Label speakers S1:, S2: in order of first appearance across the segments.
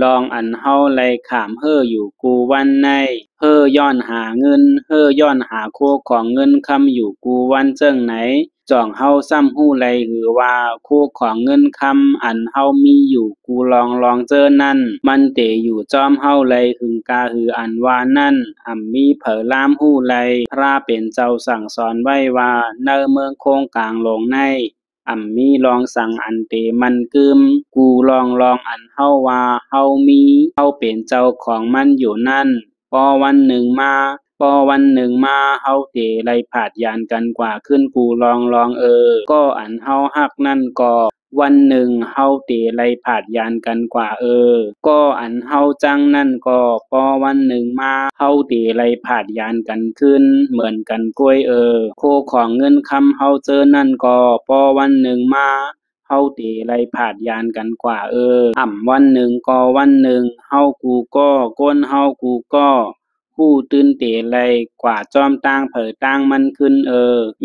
S1: ลองอันเฮาไล่ขามอยู่กูวันในย้อนหาเงินย้อนหาโคของเงินคำอยู่กูวันเจิงไหนจ่องเฮาซ้ำหู้ไลหรือว่าโคของเงินคำอันเฮามีอยู่กูลองเจอนั่นมันเตอยู่จอมเฮาไลหึงกาหืออันว่านั่นมีเผอลามหู้ไลพระเป็นเจ้าสั่งสอนไว้ว่าเนอเมืองโคงกลางลงในมีลองสั่งอันเตมันกึมกูลองอันเฮาว่าเฮามีเฮาเป็นเจ้าของมันอยู่นั่นพอวันหนึ่งมาเฮาเตไล่ผาดยานกันกว่าขึ้นกูลองก็อันเฮาฮักนั่นก็วันหนึ่งเฮาเตไล่ผาดยานกันกว่าก็อันเฮาจังนั่นก็พอวันหนึ่งมาเฮาเตไล่ผาดยานกันขึ้นเหมือนกันกล้วยโคของเงินคำเฮาเจอนั่นก็พอวันหนึ่งมาเฮาเตไล่ผาดยานกันกว่าวันหนึ่งก็วันหนึ่งเฮากูก็ก้นเฮากูก็ผู้ตื่นเตไล่กว่าจอมต่างเผอต่างมันขึ้น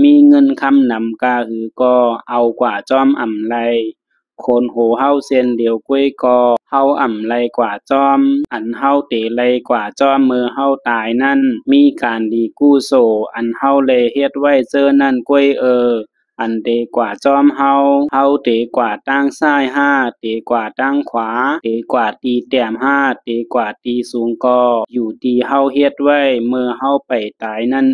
S1: มีเงินคำนำกาหือก็เอากว่าจอมไลโคนโหเฮาเส้นเดียวก้วยก็เฮาไลกว่าจอมอันเฮาเตไลกว่าจอมเมื่อเฮาตายนั่นมีการดีกู้โซอันเฮาเลยเฮ็ดไว้เจอนั่นก้วยอันเตกว่าจอมเฮาเตกว่าตั้งซ้าย5เตกว่าตั้งขวาเตกว่าตีแต้ม5เตกว่าตีสูงก็อยู่ที่เฮาเฮ็ดไว้เมื่อเฮาไปตายนั่น